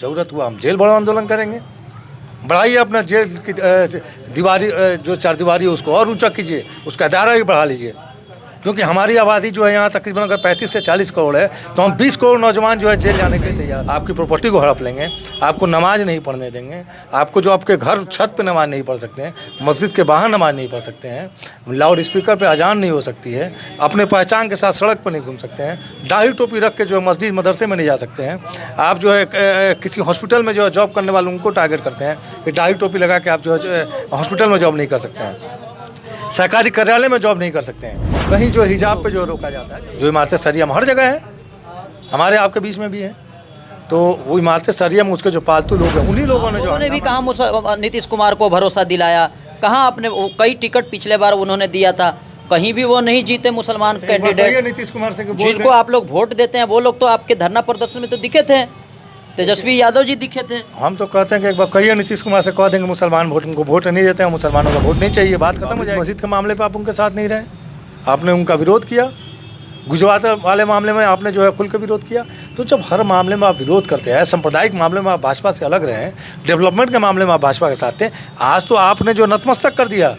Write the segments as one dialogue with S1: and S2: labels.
S1: ज़रूरत हुआ हम जेल बढ़ाओ आंदोलन करेंगे। बढ़ाइए अपना जेल की दीवारी, जो चार दीवारी है उसको और ऊंचा कीजिए, उसका दायरा भी बढ़ा लीजिए, क्योंकि हमारी आबादी जो है यहाँ तकरीबन अगर 35 से 40 करोड़ है, तो हम 20 करोड़ नौजवान जो है जेल जाने के लिए तैयार। आपकी प्रॉपर्टी को हड़प लेंगे, आपको नमाज नहीं पढ़ने देंगे, आपको जो आपके घर छत पे नमाज नहीं पढ़ सकते हैं, मस्जिद के बाहर नमाज नहीं पढ़ सकते हैं, लाउड स्पीकर पे अजान नहीं हो सकती है, अपने पहचान के साथ सड़क पर नहीं घूम सकते हैं, दाढ़ी टोपी रख के जो है मस्जिद मदरसे में नहीं जा सकते हैं। आप जो है किसी हॉस्पिटल में जो है जॉब करने वालों को टारगेट करते हैं कि दाढ़ी टोपी लगा के आप जो है हॉस्पिटल में जॉब नहीं कर सकते हैं, सरकारी कार्यालय में जॉब नहीं कर सकते हैं, कहीं जो हिजाब पे जो रोका जाता है। जो इमारतें सरिया में हर जगह है, हमारे आपके बीच में भी है, तो वो इमारतें सरिया में उसके जो पालतू लोग हैं उन्हीं लोगों ने
S2: उन्होंने भी कहा नीतीश कुमार को भरोसा दिलाया, कहाँ अपने कई टिकट पिछले बार उन्होंने दिया था, कहीं भी वो नहीं जीते मुसलमान कैंडिडेट।
S1: नीतीश कुमार से
S2: जिनको आप लोग वोट देते हैं वो लोग तो आपके धरना प्रदर्शन में तो दिखे थे, तेजस्वी यादव जी दिखे थे।
S1: हम तो कहते हैं कि एक बार कहिए नीतीश कुमार से कह देंगे मुसलमान उनको वोट नहीं देते हैं, मुसलमानों का वोट नहीं चाहिए, बात खत्म हो जाएगी। मस्जिद के मामले पर आप उनके साथ नहीं रहे, आपने उनका विरोध किया, गुजरात वाले मामले में आपने जो है खुल के विरोध किया। तो जब हर मामले में आप विरोध करते हैं, सांप्रदायिक मामले में आप भाजपा से अलग रहे हैं, डेवलपमेंट के मामले में आप भाजपा के साथ थे, आज तो आपने जो नतमस्तक कर दिया,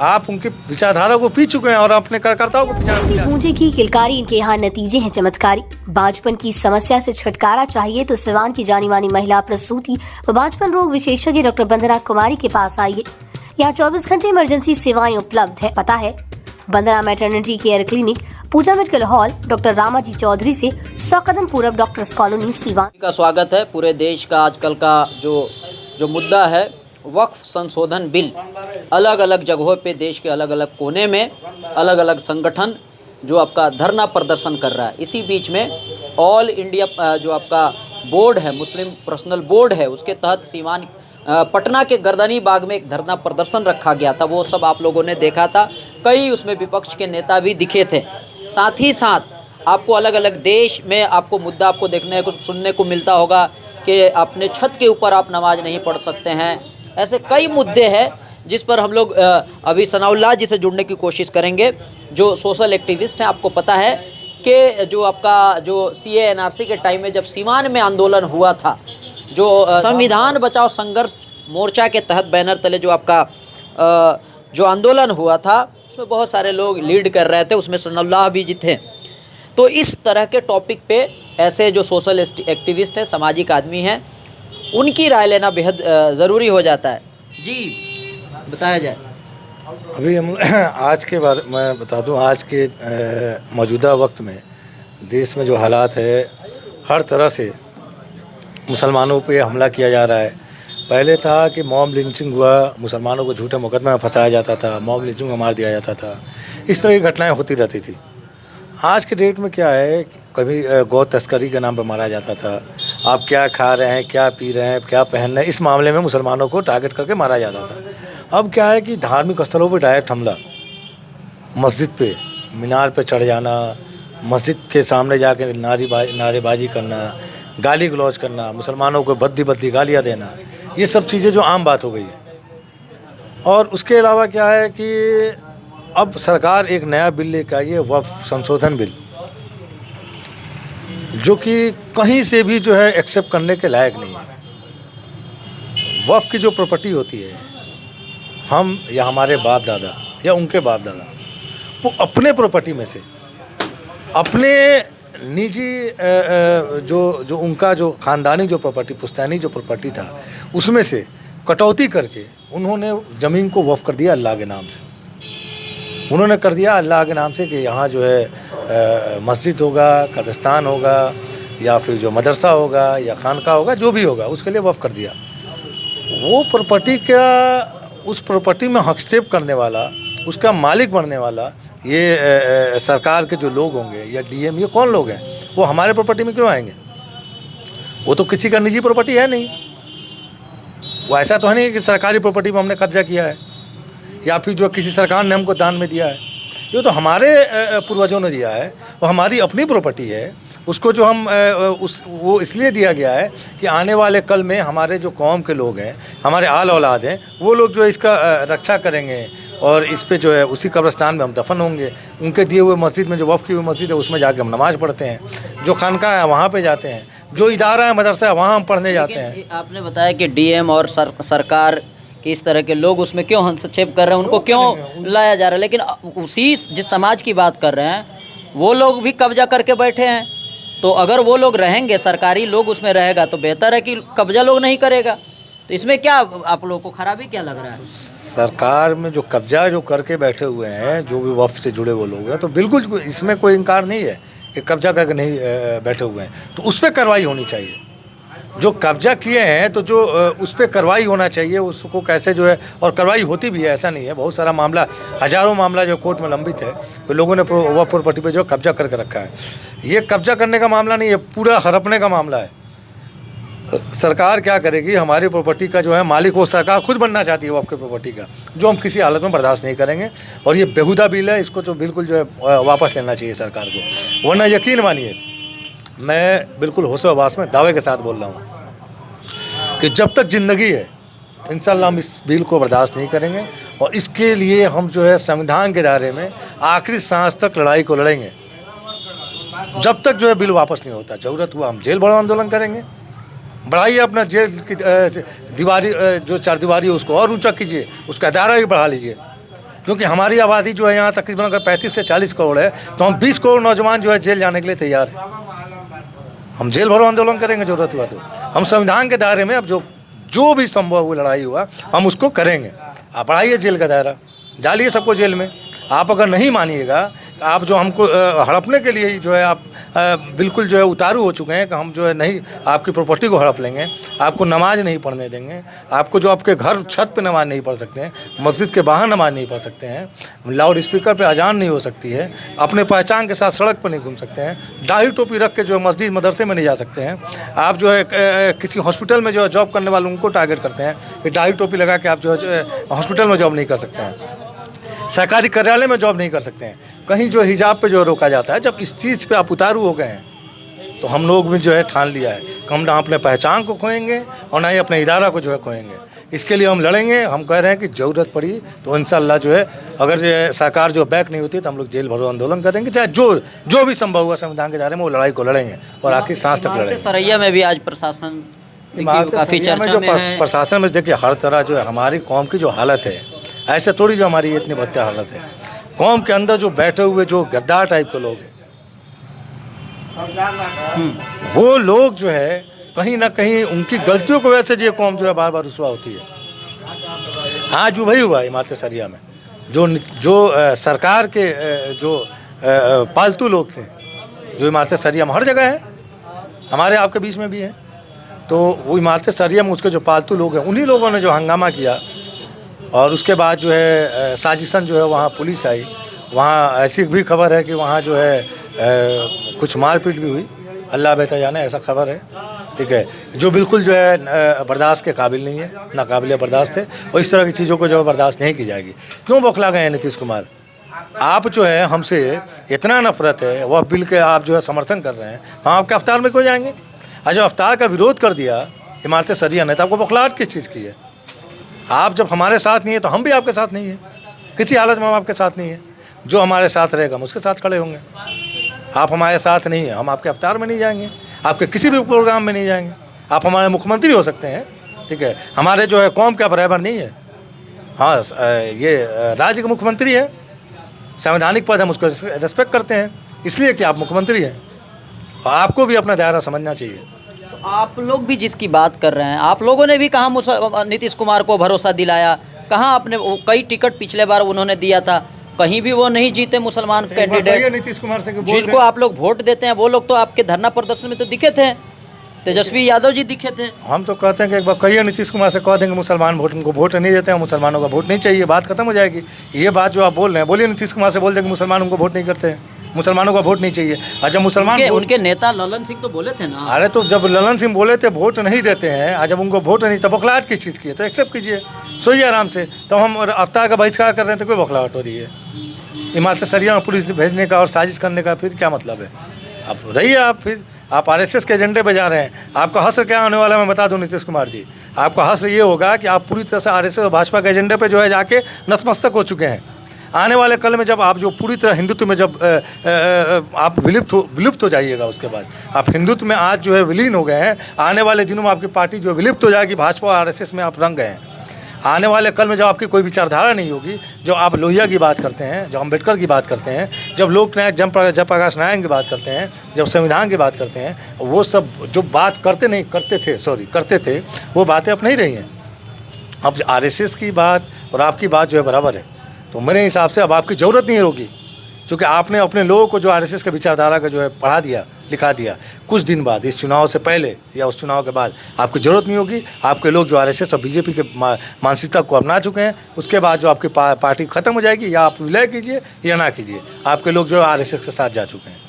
S1: आप उनकी विचारधारा को पी चुके हैं और अपने कार्यकर्ताओं को पीछा।
S3: पूंजी की किलकारी इनके यहाँ नतीजे हैं चमत्कारी। बांझपन की समस्या से छुटकारा चाहिए तो सिवान की जानी मानी महिला प्रसूति व बांझपन रोग विशेषज्ञ डॉक्टर वंदना कुमारी के पास आइए। यहाँ 24 घंटे इमरजेंसी सेवाएं उपलब्ध है। पता है Vandana maternity care clinic, Pooja medical hall, doctor Ramaji Chaudhary से 100 कदम पूरब डॉक्टर्स कॉलोनी सिवान।
S2: का स्वागत है। पूरे देश का आजकल का जो मुद्दा है वक्फ संशोधन बिल, अलग अलग जगहों पे देश के अलग अलग कोने में अलग अलग संगठन जो आपका धरना प्रदर्शन कर रहा है। इसी बीच में ऑल इंडिया जो आपका बोर्ड है, मुस्लिम पर्सनल बोर्ड है, उसके तहत सीवान पटना के गर्दनी बाग में एक धरना प्रदर्शन रखा गया था। वो सब आप लोगों ने देखा था, कई उसमें विपक्ष के नेता भी दिखे थे। साथ ही साथ आपको अलग अलग देश में आपको मुद्दा आपको देखने को सुनने को मिलता होगा कि अपने छत के ऊपर आप नमाज नहीं पढ़ सकते हैं। ऐसे कई मुद्दे हैं जिस पर हम लोग अभी सनाउल्लाह जी से जुड़ने की कोशिश करेंगे, जो सोशल एक्टिविस्ट हैं। आपको पता है कि जो आपका जो CA NRC के टाइम में जब सीवान में आंदोलन हुआ था, जो संविधान बचाओ संघर्ष मोर्चा के तहत बैनर तले जो आपका जो आंदोलन हुआ था, उसमें बहुत सारे लोग लीड कर रहे थे, उसमें सनाउल्लाह भी जी थे। तो इस तरह के टॉपिक पे ऐसे जो सोशल एक्टिविस्ट हैं, सामाजिक आदमी हैं, उनकी राय लेना बेहद ज़रूरी हो जाता है। जी बताया जाए।
S1: अभी हम आज के बारे में बता दूं, आज के मौजूदा वक्त में देश में जो हालात है, हर तरह से मुसलमानों पे हमला किया जा रहा है। पहले था कि मॉब लिंचिंग हुआ, मुसलमानों को झूठे मुकदमे में फंसाया जाता था, मॉब लिंचिंग में मार दिया जाता था, इस तरह की घटनाएं होती रहती थी। आज के डेट में क्या है, कभी गौ तस्करी के नाम पर मारा जाता था, आप क्या खा रहे हैं, क्या पी रहे हैं, क्या पहन रहे हैं, इस मामले में मुसलमानों को टारगेट करके मारा जाता था। अब क्या है कि धार्मिक स्थलों पर डायरेक्ट हमला, मस्जिद पे मीनार पे चढ़ जाना, मस्जिद के सामने जाकर नारेबाजी करना, गाली गलौज करना, मुसलमानों को बद्दी गालियाँ देना, ये सब चीज़ें जो आम बात हो गई है। और उसके अलावा क्या है कि अब सरकार एक नया बिल लेकर आई है, वक्फ संशोधन बिल, जो कि कहीं से भी जो है एक्सेप्ट करने के लायक नहीं है। वक्फ की जो प्रॉपर्टी होती है, हम या हमारे बाप दादा या उनके बाप दादा, वो अपने प्रॉपर्टी में से अपने निजी जो उनका जो ख़ानदानी जो प्रॉपर्टी, पुश्तैनी जो प्रॉपर्टी था, उसमें से कटौती करके उन्होंने ज़मीन को वक्फ कर दिया अल्लाह के नाम से। उन्होंने कर दिया अल्लाह के नाम से कि यहाँ जो है मस्जिद होगा, कब्रिस्तान होगा, या फिर जो मदरसा होगा या खानका होगा, जो भी होगा उसके लिए वक्फ कर दिया। वो प्रॉपर्टी का, उस प्रॉपर्टी में हस्तक्षेप करने वाला, उसका मालिक बनने वाला ये सरकार के जो लोग होंगे या DM, ये कौन लोग हैं? वो हमारे प्रॉपर्टी में क्यों आएंगे? वो तो किसी का निजी प्रॉपर्टी है नहीं। वो ऐसा तो है नहीं कि सरकारी प्रॉपर्टी में हमने कब्जा किया है या फिर जो किसी सरकार ने हमको दान में दिया है। ये तो हमारे पूर्वजों ने दिया है, वो हमारी अपनी प्रॉपर्टी है। उसको जो हम वो इसलिए दिया गया है कि आने वाले कल में हमारे जो कौम के लोग हैं, हमारे आल औलाद हैं, वो लोग जो इसका रक्षा करेंगे और इस पे जो है उसी कब्रिस्तान में हम दफन होंगे। उनके दिए हुए मस्जिद में, जो वफ़ की हुई मस्जिद है, उसमें जाके हम नमाज़ पढ़ते हैं। जो खानका है वहाँ पे जाते हैं, जो इदारा है मदरसा है वहाँ हम पढ़ने जाते हैं।
S2: आपने बताया कि डीएम और सरकार कि इस तरह के लोग उसमें क्यों हस्तक्षेप कर रहे हैं, उनको क्यों लाया जा रहा है, लेकिन उसी जिस समाज की बात कर रहे हैं वो लोग भी कब्जा करके बैठे हैं। तो अगर वो लोग रहेंगे, सरकारी लोग उसमें रहेगा, तो बेहतर है कि कब्जा लोग नहीं करेगा। तो इसमें क्या आप लोगों को खराबी क्या लग रहा है?
S1: सरकार में जो कब्जा जो करके बैठे हुए हैं, जो भी वफ़ से जुड़े वो लोग हैं, तो बिल्कुल इसमें कोई इनकार नहीं है कि कब्जा करके नहीं बैठे हुए हैं, तो उस पर कार्रवाई होनी चाहिए। जो कब्जा किए हैं तो जो उस पर कार्रवाई होना चाहिए, उसको कैसे जो है, और कार्रवाई होती भी है, ऐसा नहीं है। बहुत सारा मामला, हज़ारों मामला जो कोर्ट में लंबित है, तो लोगों ने वह प्रॉपर्टी पे जो कब्जा करके रखा है। ये कब्जा करने का मामला नहीं है, पूरा हड़पने का मामला है। सरकार क्या करेगी, हमारी प्रॉपर्टी का जो है मालिक वो सरकार खुद बनना चाहती है, वो आपकी प्रॉपर्टी का, जो हम किसी हालत में बर्दाश्त नहीं करेंगे। और ये बेहुदा बिल है, इसको तो बिल्कुल जो है वापस लेना चाहिए सरकार को। वरना यकीन मानिए, मैं बिल्कुल होशो-हवास में दावे के साथ बोल रहा हूँ कि जब तक ज़िंदगी है इंशाल्लाह हम इस बिल को बर्दाश्त नहीं करेंगे। और इसके लिए हम जो है संविधान के दायरे में आखिरी सांस तक लड़ाई को लड़ेंगे, जब तक जो है बिल वापस नहीं होता। ज़रूरत हुआ हम जेल भरो आंदोलन करेंगे। बढ़ाइए अपना जेल की दीवारी, जो चारदीवारी है उसको और ऊंचा कीजिए, उसका दायरा भी बढ़ा लीजिए। क्योंकि हमारी आबादी जो है यहाँ तकरीबन अगर 35 से 40 करोड़ है, तो हम 20 करोड़ नौजवान जो है जेल जाने के लिए तैयार हैं। हम जेल भरो आंदोलन करेंगे ज़रूरत हुआ तो। हम संविधान के दायरे में अब जो भी संभव हुआ लड़ाई हुआ हम उसको करेंगे। आप बढ़ाइए जेल का दायरा, डालिए सबको जेल में। आप अगर नहीं मानिएगा, आप जो हमको हड़पने के लिए जो है आप बिल्कुल जो है उतारू हो चुके हैं कि हम जो है नहीं आपकी प्रॉपर्टी को हड़प लेंगे, आपको नमाज नहीं पढ़ने देंगे, आपको जो आपके घर छत पे नमाज नहीं पढ़ सकते हैं, मस्जिद के बाहर नमाज नहीं पढ़ सकते हैं, लाउड स्पीकर पे अजान नहीं हो सकती है, अपने पहचान के साथ सड़क पर नहीं घूम सकते हैं, दाढ़ी टोपी रख के जो है मस्जिद मदरसे में नहीं जा सकते हैं। आप जो है किसी हॉस्पिटल में जो है जॉब करने वाले उनको टारगेट करते हैं कि दाढ़ी टोपी लगा के आप जो है हॉस्पिटल में जॉब नहीं कर सकते हैं, सरकारी कार्यालय में जॉब नहीं कर सकते हैं, कहीं जो हिजाब पे जो रोका जाता है। जब इस चीज़ पे आप उतारू हो गए हैं तो हम लोग भी जो है ठान लिया है कि हम ना अपने पहचान को खोएंगे और ना ही अपने इदारा को जो है खोएंगे। इसके लिए हम लड़ेंगे। हम कह रहे हैं कि ज़रूरत पड़ी तो इंशाल्लाह जो है अगर जो है सरकार जो बैक नहीं होती तो हम लोग जेल भरो आंदोलन करेंगे, चाहे जो भी संभव हुआ संविधान के दायरे में वो लड़ाई को लड़ेंगे और आखिर सांस तक लड़ेंगे।
S2: सरैया में भी आज प्रशासन काफ़ी चर्चा में है।
S1: प्रशासन में देखिए हर तरह जो है हमारी कौम की जो हालत है, ऐसे थोड़ी जो हमारी इतनी बदतर हालत है। कौम के अंदर जो बैठे हुए जो गद्दार टाइप के लोग हैं, वो लोग जो है कहीं ना कहीं उनकी गलतियों की वजह से ये कौम जो है बार बार रुसवा होती है। आज वही हुआ इमारत सरिया में, जो सरकार के जो पालतू लोग थे, जो इमारत सरिया में हर जगह है, हमारे आपके बीच में भी है, तो वो इमारत सरिया में उसके जो पालतू लोग हैं उन्हीं लोगों ने जो हंगामा किया। और उसके बाद जो है साजिशन जो है वहाँ पुलिस आई, वहाँ ऐसी भी खबर है कि वहाँ जो है कुछ मारपीट भी हुई, अल्लाह बेहतर जाने, ऐसा खबर है। ठीक है, जो बिल्कुल जो है बर्दाश्त के काबिल नहीं है, नाकाबिल बर्दाश्त है, और इस तरह की चीज़ों को जो है बर्दाश्त नहीं की जाएगी। क्यों बौखला गए हैं नीतीश कुमार? आप जो है हमसे इतना नफरत है, वह बिल के आप जो है समर्थन कर रहे हैं, हम आपके अफ्तार में क्यों जाएंगे? आज जब अफ्तार का विरोध कर दिया इमारत सरिया ने, तो आपको बौखलाहट किस चीज़ की है? आप जब हमारे साथ नहीं है तो हम भी आपके साथ नहीं है, किसी हालत में हम आपके साथ नहीं है। जो हमारे साथ रहेगा हम उसके साथ खड़े होंगे। आप हमारे साथ नहीं है, हम आपके अफ्तार में नहीं जाएंगे, आपके किसी भी प्रोग्राम में नहीं जाएंगे। आप हमारे मुख्यमंत्री हो सकते हैं, ठीक है, हमारे जो है कौम के आप रहबर नहीं है। हाँ, ये राज्य के मुख्यमंत्री है, संवैधानिक पद हम उसको रिस्पेक्ट करते हैं, इसलिए कि आप मुख्यमंत्री हैं। आपको भी अपना दायरा समझना चाहिए।
S2: आप लोग भी जिसकी बात कर रहे हैं, आप लोगों ने भी कहाँ नीतीश कुमार को भरोसा दिलाया? कहाँ आपने कई टिकट पिछले बार उन्होंने दिया था, कहीं भी वो नहीं जीते मुसलमान कैंडिडेट।
S1: नीतीश कुमार से
S2: जिनको आप लोग वोट देते हैं वो लोग तो आपके धरना प्रदर्शन में तो दिखे थे, तेजस्वी यादव जी दिखे थे।
S1: हम तो कहते हैं कि एक बार कहिए नीतीश कुमार से, कह देंगे मुसलमान उनको वोट नहीं देते हैं, मुसलमानों का वोट नहीं चाहिए, बात खत्म हो जाएगी। ये बात जो आप बोल रहे हैं, बोलिए नीतीश कुमार से, बोल देंगे मुसलमान उनको वोट नहीं करते हैं, मुसलमानों का वोट नहीं चाहिए। अच्छा, मुसलमान
S2: उनके नेता ललन सिंह तो बोले थे ना।
S1: अरे तो जब ललन सिंह बोले थे वोट नहीं देते हैं, आज जब उनको वोट नहीं, तो बौखलाहट किस चीज़ की है? तो एक्सेप्ट कीजिए, सोइए आराम से। तो हम अफ्तार का बहिष्कार कर रहे हैं तो कोई बौखलाहट हो रही है? इमारत सरिया में पुलिस भेजने का और साजिश करने का फिर क्या मतलब है? आप रहिए, आप फिर आप आरएसएस के एजेंडे पे जा रहे हैं। आपका हश्र क्या होने वाला है मैं बता दूं नीतीश कुमार जी, आपका हश्र ये होगा कि आप पूरी तरह से आरएसएस और भाजपा के एजेंडे पे जो है जाके नतमस्तक हो चुके हैं। आने वाले कल में जब आप जो पूरी तरह हिंदुत्व में जब आप विलुप्त हो जाइएगा, उसके बाद आप हिंदुत्व में आज जो है विलीन हो गए हैं, आने वाले दिनों में आपकी पार्टी जो विलुप्त हो जाएगी, भाजपा और आरएसएस में आप रंग गए हैं। आने वाले कल में जब आपकी कोई विचारधारा नहीं होगी, जो आप लोहिया की बात करते हैं, जो अम्बेडकर की बात करते हैं, जब लोकनायक जयप्रकाश नारायण की बात करते हैं, जब संविधान की बात करते हैं, वो सब जो बात करते थे वो बातें अब नहीं रही हैं। अब आरएसएस की बात और आपकी बात जो है बराबर है। तो मेरे हिसाब से अब आपकी ज़रूरत नहीं होगी, क्योंकि आपने अपने लोगों को जो आरएसएस के विचारधारा का जो है पढ़ा दिया, लिखा दिया। कुछ दिन बाद, इस चुनाव से पहले या उस चुनाव के बाद आपकी ज़रूरत नहीं होगी। आपके लोग जो आरएसएस और बीजेपी के मानसिकता को अपना चुके हैं, उसके बाद जो आपकी पार्टी ख़त्म हो जाएगी, या आप विलय कीजिए या ना कीजिए, आपके लोग जो आरएसएस के साथ जा चुके हैं।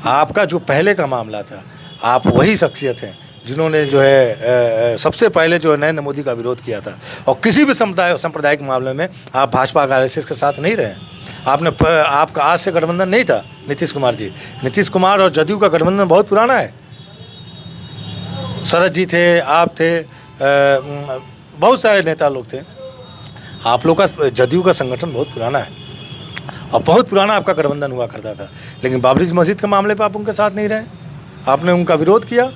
S1: आपका जो पहले का मामला था, आप वही शख्सियत हैं जिन्होंने जो है सबसे पहले जो है नरेंद्र मोदी का विरोध किया था, और किसी भी सांप्रदायिक मामले में आप भाजपा का आरएसएस के साथ नहीं रहे। आपका आज से गठबंधन नहीं था नीतीश कुमार जी। नीतीश कुमार और जदयू का गठबंधन बहुत पुराना है। शरद जी थे, आप थे, बहुत सारे नेता लोग थे। आप लोग का जदयू का संगठन बहुत पुराना है और बहुत पुराना आपका गठबंधन हुआ करता था। लेकिन बाबरी मस्जिद के मामले पर आप उनके साथ नहीं रहे, आपने उनका विरोध किया।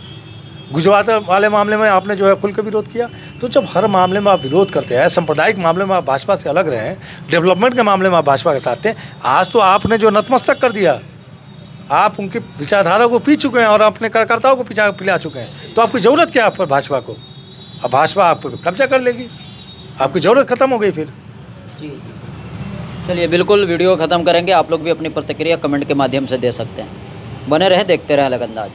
S1: गुजरात वाले मामले में आपने जो है खुल के विरोध किया। तो जब हर मामले में आप विरोध करते हैं, सांप्रदायिक मामले में आप भाजपा से अलग रहे हैं, डेवलपमेंट के मामले में आप भाजपा के साथ थे, आज तो आपने जो नतमस्तक कर दिया, आप उनकी विचारधारा को पी चुके हैं और अपने कार्यकर्ताओं को पिला चुके हैं। तो आपकी ज़रूरत क्या है पर भाजपा को? अब भाजपा आप कब्जा कर लेगी, आपकी ज़रूरत ख़त्म हो गई फिर।
S2: जी चलिए, बिल्कुल वीडियो ख़त्म करेंगे। आप लोग भी अपनी प्रतिक्रिया कमेंट के माध्यम से दे सकते हैं। बने रहें, देखते रहें अलग अंदाज।